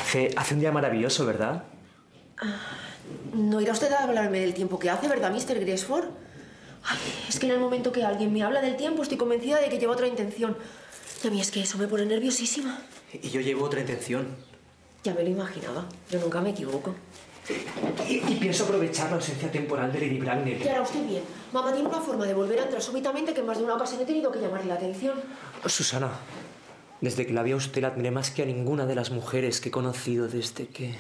Hace un día maravilloso, ¿verdad? No irá usted a hablarme del tiempo que hace, ¿verdad, Mr. Gresford? Ay, es que en el momento que alguien me habla del tiempo estoy convencida de que lleva otra intención. Y a mí es que eso me pone nerviosísima. Y yo llevo otra intención. Ya me lo imaginaba. Yo nunca me equivoco. Y pienso aprovechar la ausencia temporal de Lady Bracknell. Y hará usted bien. Mamá tiene una forma de volver a entrar súbitamente que en más de una ocasión he tenido que llamarle la atención. Susana, desde que la vi a usted la admiré más que a ninguna de las mujeres que he conocido desde que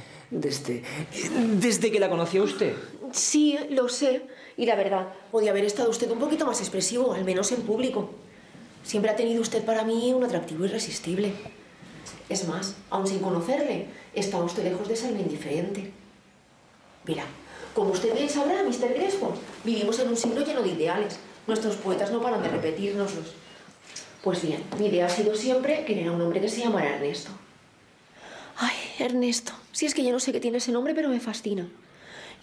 la conocí a usted. Sí, lo sé. Y la verdad, podía haber estado usted un poquito más expresivo, al menos en público. Siempre ha tenido usted para mí un atractivo irresistible. Es más, aún sin conocerle, estaba usted lejos de serme indiferente. Verá, como usted bien sabrá, Mr. Gresford, vivimos en un siglo lleno de ideales. Nuestros poetas no paran de repetírnoslos. Pues bien, mi idea ha sido siempre querer a un hombre que se llamara Ernesto. Ay, Ernesto. Si es que yo no sé qué tiene ese nombre, pero me fascina.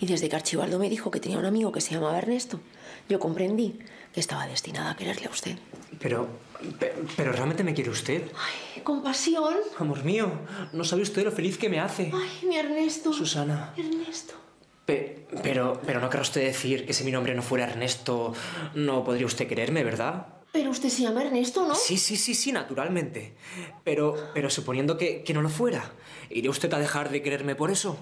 Y desde que Archibaldo me dijo que tenía un amigo que se llamaba Ernesto, yo comprendí que estaba destinada a quererle a usted. Pero ¿realmente me quiere usted? Ay, compasión. Amor mío, no sabe usted lo feliz que me hace. Ay, mi Ernesto. Susana. Ernesto. Pero no querrá usted decir que si mi nombre no fuera Ernesto, no podría usted quererme, ¿verdad? Pero usted se llama Ernesto, ¿no? Sí, naturalmente. Pero suponiendo que no lo fuera, ¿iría usted a dejar de quererme por eso?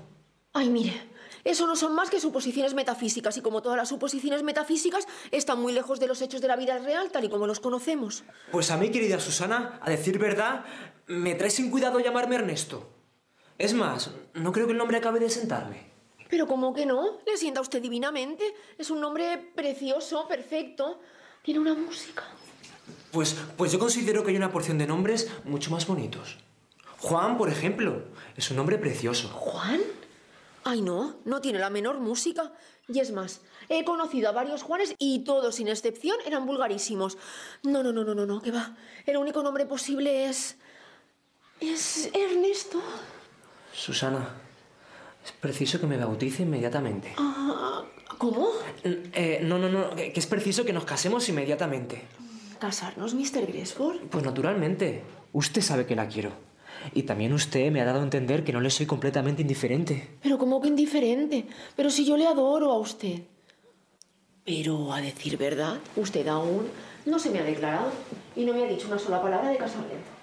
Ay, mire, eso no son más que suposiciones metafísicas y como todas las suposiciones metafísicas están muy lejos de los hechos de la vida real tal y como los conocemos. Pues a mí, querida Susana, a decir verdad, me trae sin cuidado llamarme Ernesto. Es más, no creo que el nombre acabe de sentarme. Pero ¿cómo que no? Le sienta a usted divinamente. Es un nombre precioso, perfecto. Tiene una música. Pues yo considero que hay una porción de nombres mucho más bonitos. Juan, por ejemplo, es un nombre precioso. ¿Juan? Ay, no tiene la menor música. Y es más, he conocido a varios Juanes y todos, sin excepción, eran vulgarísimos. No, ¿qué va? El único nombre posible es Ernesto. Susana, es preciso que me bautice inmediatamente. ¿Cómo? No, que es preciso que nos casemos inmediatamente. ¿Casarnos, Mr. Gresford? Pues naturalmente. Usted sabe que la quiero. Y también usted me ha dado a entender que no le soy completamente indiferente. ¿Pero cómo que indiferente? Pero si yo le adoro a usted. Pero, a decir verdad, usted aún no se me ha declarado y no me ha dicho una sola palabra de casamiento.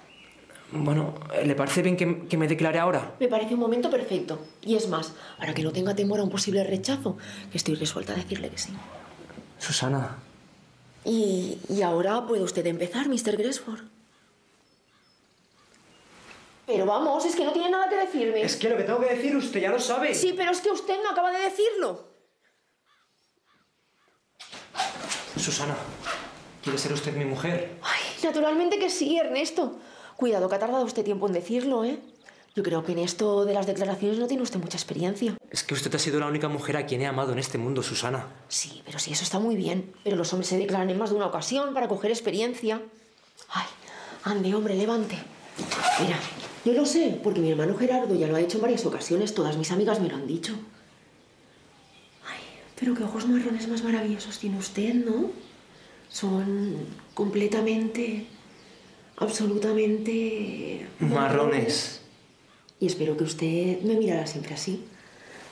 Bueno, ¿le parece bien que me declare ahora? Me parece un momento perfecto. Y es más, para que no tenga temor a un posible rechazo, que estoy resuelta a decirle que sí. Susana. Y ahora puede usted empezar, Mr. Gresford. Pero vamos, es que no tiene nada que decirme. Es que lo que tengo que decir usted ya lo sabe. Sí, pero es que usted no acaba de decirlo. Susana, ¿quiere ser usted mi mujer? Ay, naturalmente que sí, Ernesto. Cuidado, que ha tardado usted tiempo en decirlo, ¿eh? Yo creo que en esto de las declaraciones no tiene usted mucha experiencia. Es que usted ha sido la única mujer a quien he amado en este mundo, Susana. Sí, pero sí, eso está muy bien. Pero los hombres se declaran en más de una ocasión para coger experiencia. Ay, ande, hombre, levante. Mira, yo lo sé, porque mi hermano Gerardo ya lo ha hecho en varias ocasiones. Todas mis amigas me lo han dicho. Ay, pero qué ojos marrones más maravillosos tiene usted, ¿no? Son completamente, absolutamente... Marrones. Y espero que usted me mirara siempre así.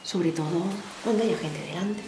Sobre todo cuando haya gente delante.